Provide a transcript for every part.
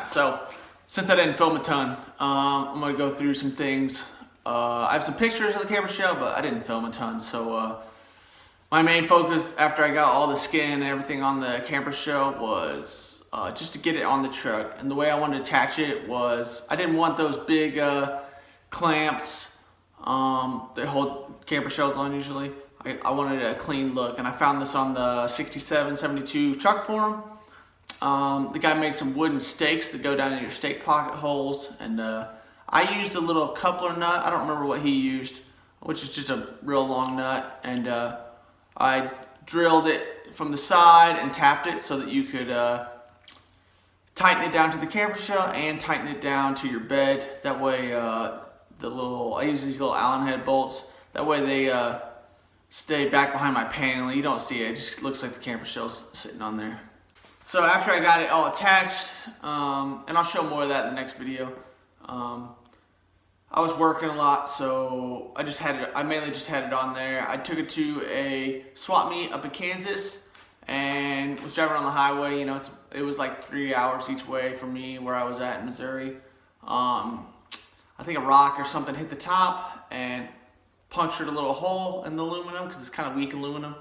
Alright, so since I didn't film a ton, I'm going to go through some things. I have some pictures of the camper shell, but I didn't film a ton. So my main focus after I got all the skin and everything on the camper shell was just to get it on the truck. And the way I wanted to attach it was, I didn't want those big clamps that hold camper shells on usually. I wanted a clean look, and I found this on the 6772 truck forum. The guy made some wooden stakes that go down in your stake pocket holes, and I used a little coupler nut. I don't remember what he used, which is just a real long nut, and I drilled it from the side and tapped it so that you could tighten it down to the camper shell and tighten it down to your bed. That way I use these little Allen head bolts. That way they stay back behind my paneling. You don't see it, it just looks like the camper shell's sitting on there. So after I got it all attached, and I'll show more of that in the next video, I was working a lot, so I mainly just had it on there. I took it to a swap meet up in Kansas and was driving on the highway. You know, it was like 3 hours each way from me where I was at in Missouri. I think a rock or something hit the top and punctured a little hole in the aluminum because it's kind of weak aluminum,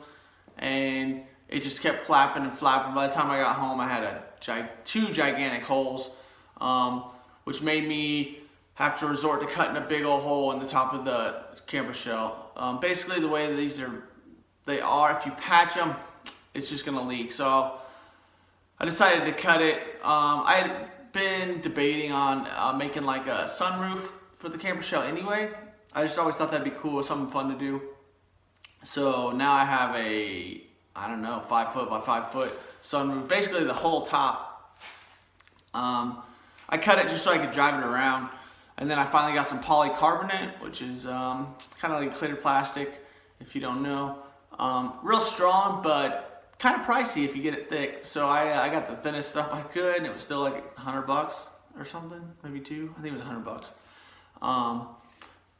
and it just kept flapping and flapping. By the time I got home, I had two gigantic holes, which made me have to resort to cutting a big old hole in the top of the camper shell. Basically, the way these they are, if you patch them, it's just gonna leak. So I decided to cut it. I had been debating on making like a sunroof for the camper shell anyway. I just always thought that'd be cool, something fun to do. So now I have a, I don't know, 5 foot by 5 foot sunroof, basically the whole top. I cut it just so I could drive it around, and then I finally got some polycarbonate, which is kind of like clear plastic, if you don't know. Real strong, but kind of pricey if you get it thick. So I got the thinnest stuff I could, and it was still like $100 or something, maybe two. I think it was $100.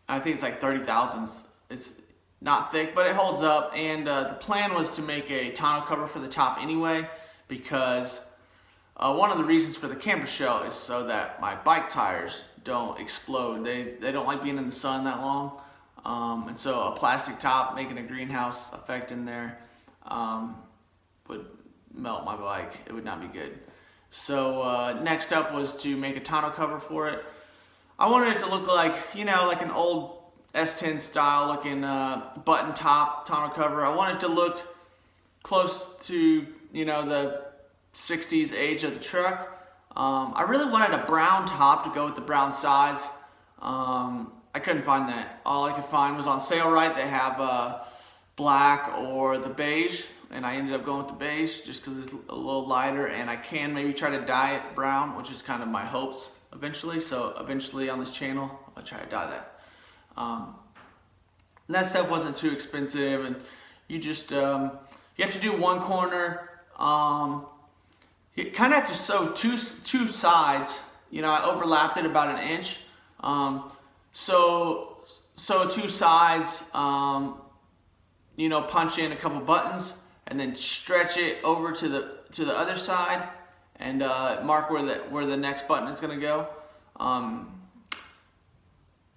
I think it's like 30 thousandths. It's not thick, but it holds up, and the plan was to make a tonneau cover for the top anyway, because one of the reasons for the camper shell is so that my bike tires don't explode. They don't like being in the sun that long, and so a plastic top making a greenhouse effect in there would melt my bike. It would not be good. So next up was to make a tonneau cover for it. I wanted it to look like, you know, like an old S10 style looking button top tonneau cover. I wanted it to look close to, you know, the 60s age of the truck. I really wanted a brown top to go with the brown sides. I couldn't find that. All I could find was on Sailrite. They have black or the beige, and I ended up going with the beige just because it's a little lighter, and I can maybe try to dye it brown, which is kind of my hopes eventually. So eventually on this channel, I'll try to dye that. And that stuff wasn't too expensive, and you just you have to do one corner. You kind of have to sew two sides. You know, I overlapped it about an inch. So two sides. You know, punch in a couple buttons and then stretch it over to the other side, and mark where the next button is going to go.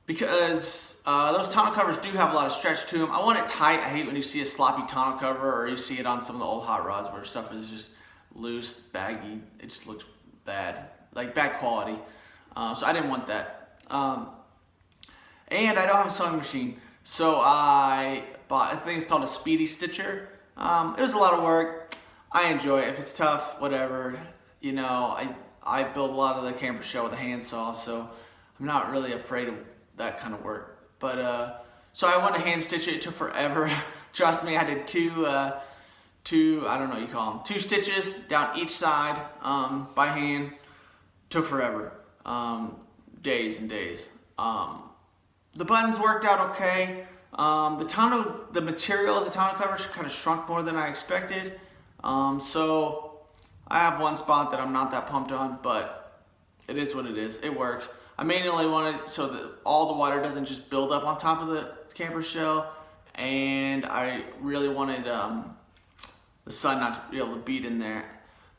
Because those tonneau covers do have a lot of stretch to them. I want it tight. I hate when you see a sloppy tonneau cover, or you see it on some of the old hot rods where stuff is just loose, baggy. It just looks bad, like bad quality. So I didn't want that. And I don't have a sewing machine, so I bought, I think it's called a Speedy Stitcher. It was a lot of work. I enjoy it. If it's tough, whatever. You know, I build a lot of the camper shell with a handsaw, so I'm not really afraid of that kind of work. But so I wanted to hand stitch it. It took forever. Trust me, I did two I don't know what you call them, 2 stitches down each side by hand. Took forever, days and days. The buttons worked out okay. The material of the tonneau cover kind of shrunk more than I expected. So I have one spot that I'm not that pumped on, but it is what it is. It works. I mainly wanted it so that all the water doesn't just build up on top of the camper shell, and I really wanted the sun not to be able to beat in there.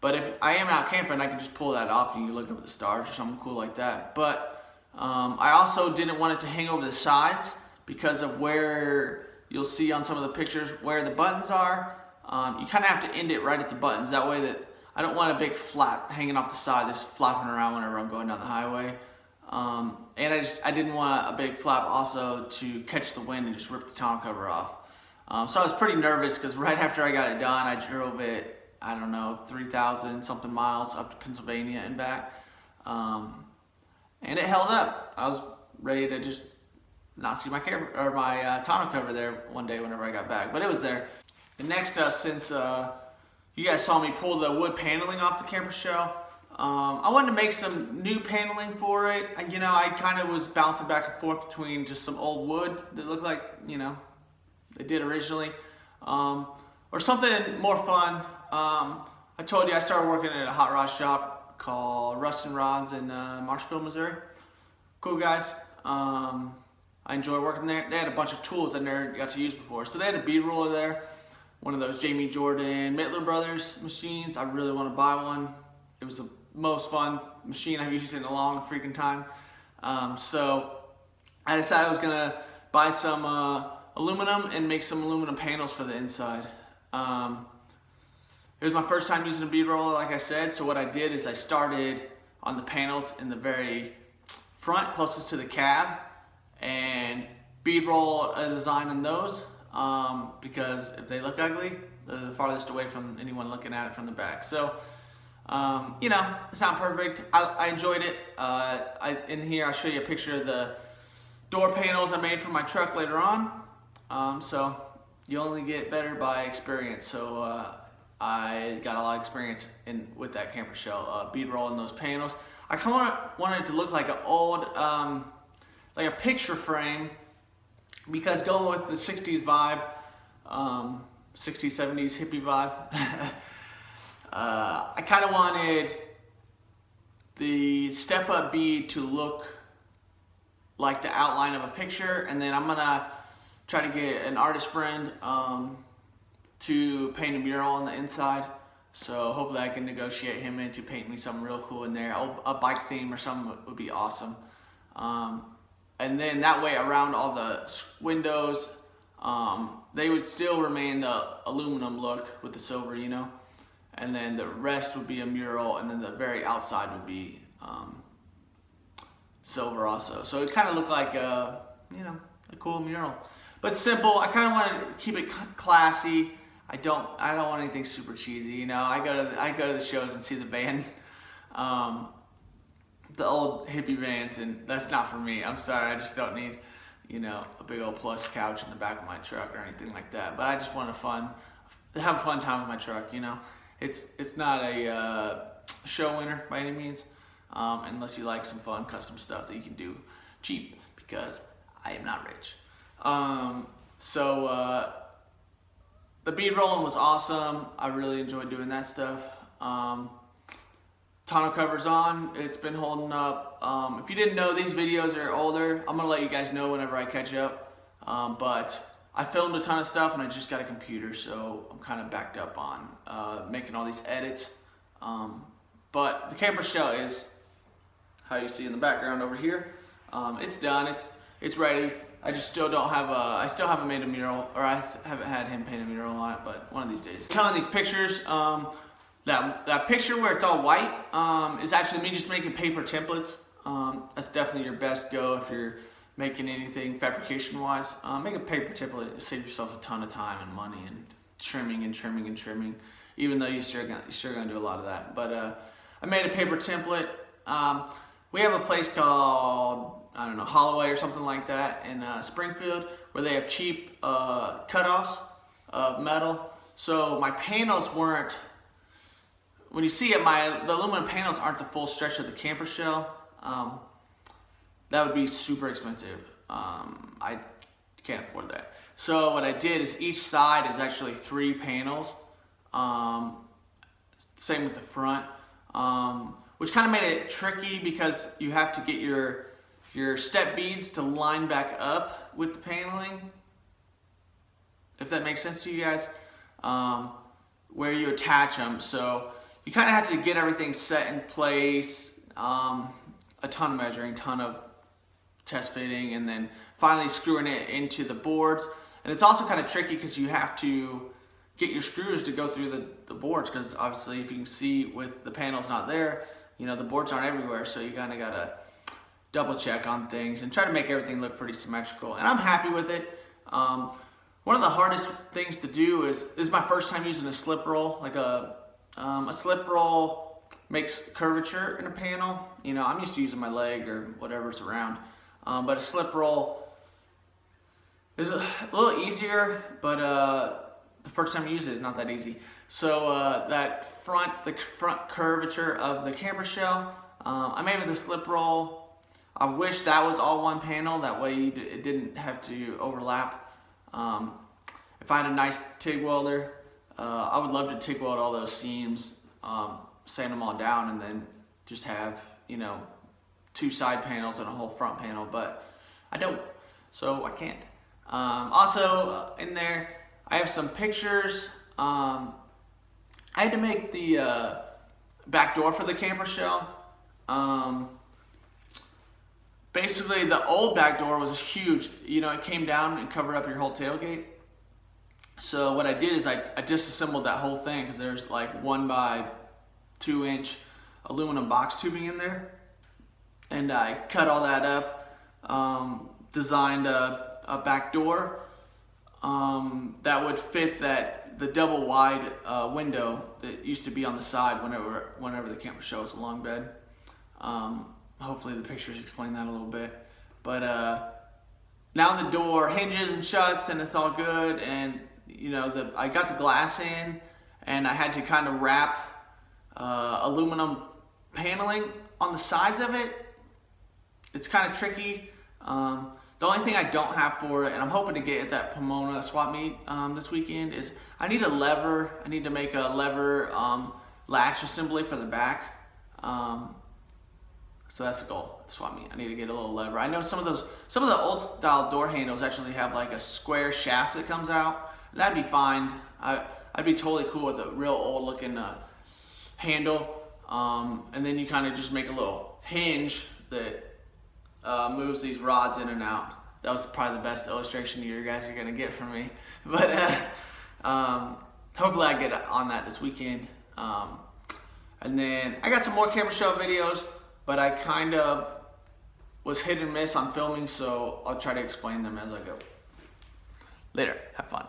But if I am out camping, I can just pull that off and you can look up at the stars or something cool like that. But I also didn't want it to hang over the sides because of where you'll see on some of the pictures where the buttons are. You kind of have to end it right at the buttons. That way that I don't want a big flap hanging off the side that's flapping around whenever I'm going down the highway. And I didn't want a big flap also to catch the wind and just rip the tonneau cover off. So I was pretty nervous because right after I got it done, I drove it, I don't know, 3,000 something miles up to Pennsylvania and back. And it held up. I was ready to just not see my camera or my tonneau cover there one day whenever I got back, but it was there. And next up, since you guys saw me pull the wood paneling off the camper shell, I wanted to make some new paneling for it. You know, I kind of was bouncing back and forth between just some old wood that looked like, you know, they did originally, or something more fun. I told you I started working at a hot rod shop called Rust and Rods in Marshfield, Missouri. Cool guys. I enjoy working there. They had a bunch of tools I never got to use before. So they had a bead roller there, one of those Jamie Jordan Mittler Brothers machines. I really want to buy one. It was the most fun machine I've used in a long freaking time. So I decided I was gonna buy some aluminum and make some aluminum panels for the inside. It was my first time using a bead roller, like I said. So what I did is I started on the panels in the very front, closest to the cab, and bead roll a design in those because if they look ugly, they're the farthest away from anyone looking at it from the back. So, you know, it's not perfect. I enjoyed it. In here, I'll show you a picture of the door panels I made for my truck later on. So you only get better by experience. So I got a lot of experience with that camper shell, bead rolling those panels. I kind of wanted it to look like an old, like a picture frame, because going with the 60s vibe, 60s, 70s hippie vibe, I kind of wanted the step-up bead to look like the outline of a picture, and then I'm gonna try to get an artist friend to paint a mural on the inside. So hopefully I can negotiate him into painting me something real cool in there. A bike theme or something would be awesome. And then that way around all the windows, they would still remain the aluminum look with the silver, you know. And then the rest would be a mural, and then the very outside would be silver also. So it kind of looked like a, you know, a cool mural, but simple. I kind of wanted to keep it classy. I don't want anything super cheesy, you know. I go to the shows and see the van, the old hippie vans, and that's not for me. I'm sorry, I just don't need, you know, a big old plush couch in the back of my truck or anything like that. But I just want to have a fun time with my truck, you know. It's not a show winner by any means, unless you like some fun custom stuff that you can do cheap, because I am not rich. The bead rolling was awesome. I really enjoyed doing that stuff. Tonneau cover's on. It's been holding up. If you didn't know, these videos are older. I'm gonna let you guys know whenever I catch up. But I filmed a ton of stuff and I just got a computer, so I'm kind of backed up on making all these edits. But the camper shell is how you see in the background over here. It's done. It's ready. I just still don't have I still haven't made a mural, or I haven't had him paint a mural on it, but one of these days. Telling these pictures, that picture where it's all white is actually me just making paper templates. That's definitely your best go if you're making anything fabrication wise. Make a paper template, save yourself a ton of time and money and trimming and trimming and trimming, even though you're sure gonna do a lot of that. But I made a paper template. We have a place called, I don't know, Holloway or something like that in Springfield, where they have cheap cutoffs of metal. So my panels weren't, when you see it, the aluminum panels aren't the full stretch of the camper shell. That would be super expensive. I can't afford that. So what I did is each side is actually 3 panels. Same with the front, which kind of made it tricky because you have to get your step beads to line back up with the paneling, if that makes sense to you guys, where you attach them. So you kind of have to get everything set in place, a ton of measuring, ton of test fitting, and then finally screwing it into the boards. And it's also kind of tricky because you have to get your screws to go through the boards, because obviously if you can see with the panels not there, you know, the boards aren't everywhere, so you kind of gotta double check on things and try to make everything look pretty symmetrical. And I'm happy with it. One of the hardest things to do is, this is my first time using a slip roll. Like a slip roll makes curvature in a panel. You know, I'm used to using my leg or whatever's around. But a slip roll is a little easier, but the first time you use it is not that easy. So the front curvature of the camber shell, I made with a slip roll. I wish that was all one panel, that way it didn't have to overlap. If I had a nice TIG welder, I would love to TIG weld all those seams, sand them all down, and then just have, you know, 2 side panels and a whole front panel, but I don't, so I can't. Also in there, I have some pictures. I had to make the back door for the camper shell. Basically, the old back door was huge. You know, it came down and covered up your whole tailgate. So what I did is I disassembled that whole thing, because there's like 1 by 2 inch aluminum box tubing in there. And I cut all that up, designed a back door that would fit the double wide window that used to be on the side whenever the camper shell was a long bed. Hopefully the pictures explain that a little bit. But now the door hinges and shuts and it's all good, and you know, I got the glass in, and I had to kind of wrap aluminum paneling on the sides of it. It's kind of tricky. The only thing I don't have for it, and I'm hoping to get at that Pomona swap meet this weekend, is I need a lever. I need to make a lever latch assembly for the back. So that's the goal, the swap meet. I need to get a little lever. I know some of the old style door handles actually have like a square shaft that comes out. That'd be fine. I'd be totally cool with a real old looking handle. And then you kind of just make a little hinge that moves these rods in and out. That was probably the best illustration you guys are gonna get from me. But hopefully I get on that this weekend. And then I got some more camera show videos, but I kind of was hit and miss on filming, so I'll try to explain them as I go. Later, have fun.